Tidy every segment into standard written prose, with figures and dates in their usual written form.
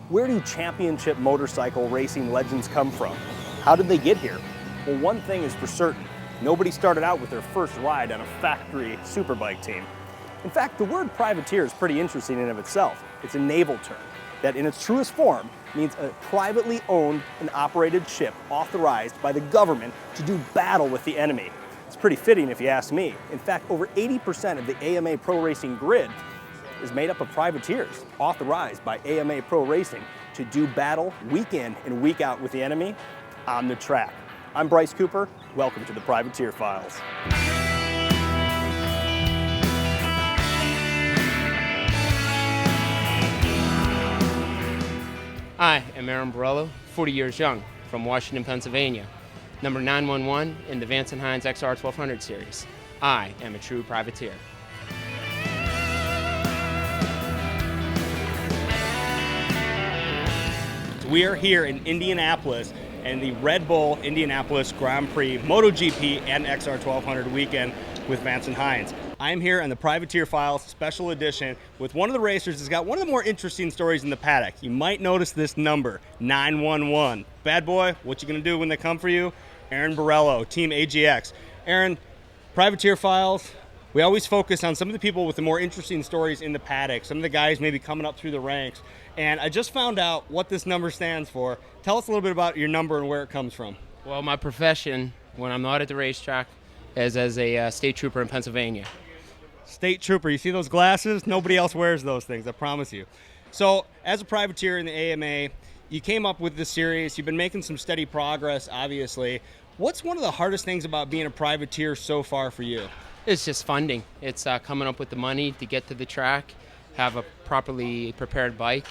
Where do championship motorcycle racing legends come from? How did they get here? Well, one thing is for certain. Nobody started out with their first ride on a factory superbike team. In fact, the word privateer is pretty interesting in and of itself. It's a naval term that in its truest form means a privately owned and operated ship authorized by the government to do battle with the enemy. It's pretty fitting if you ask me. In fact, over 80% of the AMA Pro Racing grid is made up of privateers authorized by AMA Pro Racing to do battle week in and week out with the enemy on the track. I'm Brice Cooper. Welcome to the Privateer Files. Hi, I'm Aaron Borello, 40 years young, from Washington, Pennsylvania. Number 911 in the Vance Hines XR1200 series. I am a true privateer. We are here in Indianapolis and the Red Bull Indianapolis Grand Prix MotoGP and XR1200 weekend with Vance Hines. I'm here on the Privateer Files special edition with one of the racers that's got one of the more interesting stories in the paddock. You might notice this number, 911. Bad boy, what you gonna do when they come for you? Aaron Borello, Team AGX. Aaron, Privateer Files, we always focus on some of the people with the more interesting stories in the paddock, some of the guys maybe coming up through the ranks. And I just found out what this number stands for. Tell us a little bit about your number and where it comes from. Well, my profession, when I'm not at the racetrack, is as a state trooper in Pennsylvania. State trooper, you see those glasses? Nobody else wears those things, I promise you. So, as a privateer in the AMA, you came up with this series. You've been making some steady progress, obviously. What's one of the hardest things about being a privateer so far for you? It's just funding. It's coming up with the money to get to the track, have a properly prepared bike,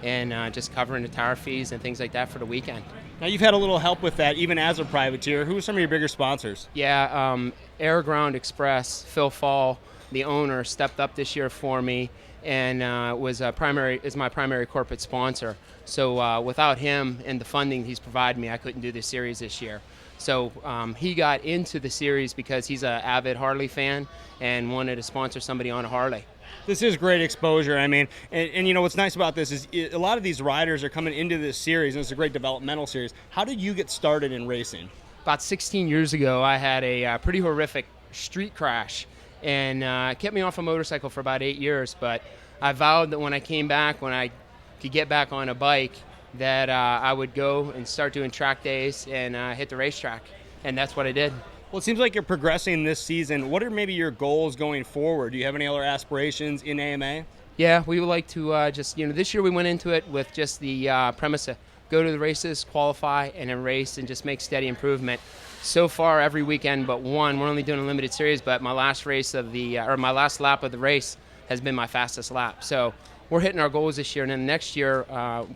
and just covering the tire fees and things like that for the weekend. Now, you've had a little help with that, even as a privateer. Who are some of your bigger sponsors? Yeah, Air Ground Express, Phil Fall, the owner, stepped up this year for me and is my primary corporate sponsor. So without him and the funding he's provided me, I couldn't do this series this year. So he got into the series because he's an avid Harley fan and wanted to sponsor somebody on a Harley. This is great exposure. I mean, and you know what's nice about this is a lot of these riders are coming into this series, and it's a great developmental series. How did you get started in racing? About 16 years ago, I had a pretty horrific street crash, and it kept me off a motorcycle for about 8 years. But I vowed that when I came back, when I could get back on a bike, that I would go and start doing track days and hit the racetrack, and that's what I did. Well, it seems like you're progressing this season. What are maybe your goals going forward? Do you have any other aspirations in AMA? Yeah, we would like to this year we went into it with just the premise of go to the races, qualify, and then race and just make steady improvement. So far, every weekend but one, we're only doing a limited series, but my last race of my last lap of the race has been my fastest lap. So we're hitting our goals this year, and then next year,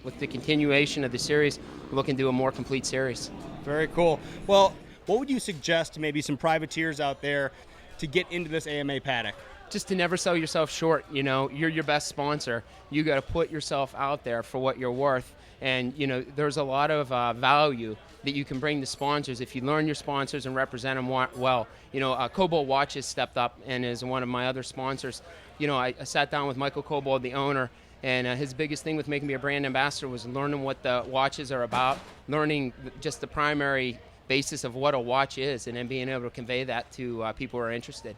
with the continuation of the series, we're looking to do a more complete series. Very cool. Well, what would you suggest to maybe some privateers out there to get into this AMA paddock? Just to never sell yourself short. You know, you're your best sponsor. You got to put yourself out there for what you're worth. And, you know, there's a lot of value that you can bring to sponsors if you learn your sponsors and represent them well. You know, Cobalt Watches stepped up and is one of my other sponsors. You know, I sat down with Michael Cobalt, the owner, and his biggest thing with making me a brand ambassador was learning what the watches are about, learning just the primary basis of what a watch is, and then being able to convey that to people who are interested.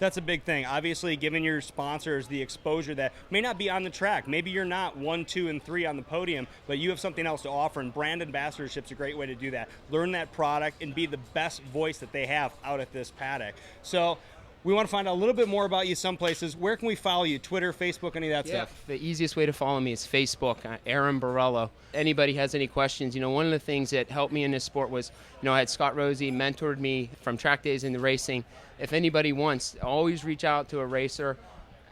That's a big thing. Obviously, giving your sponsors the exposure that may not be on the track. Maybe you're not 1, 2, and 3 on the podium, but you have something else to offer, and brand ambassadorship's a great way to do that. Learn that product and be the best voice that they have out at this paddock. So we want to find out a little bit more about you some places. Where can we follow you? Twitter, Facebook, any of that stuff? The easiest way to follow me is Facebook, Aaron Borello. Anybody has any questions, you know, one of the things that helped me in this sport was, you know, I had Scott Rosie mentored me from track days into racing. If anybody wants, always reach out to a racer.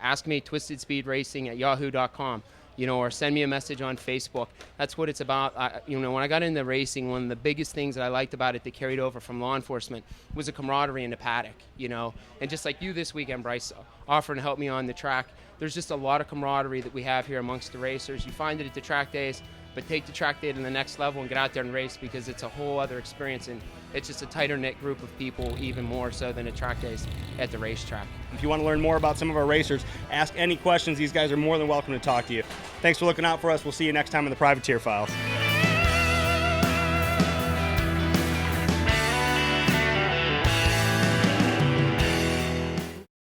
Ask me twistedspeedracing@yahoo.com. You know, or send me a message on Facebook. That's what it's about. You know, when I got into racing, one of the biggest things that I liked about it that carried over from law enforcement was the camaraderie in the paddock, you know. And just like you this weekend, Brice, offering to help me on the track, there's just a lot of camaraderie that we have here amongst the racers. You find it at the track days, but take the track day to the next level and get out there and race, because it's a whole other experience, and it's just a tighter knit group of people, even more so than the track days at the racetrack. If you want to learn more about some of our racers, ask any questions. These guys are more than welcome to talk to you. Thanks for looking out for us. We'll see you next time in the Privateer Files.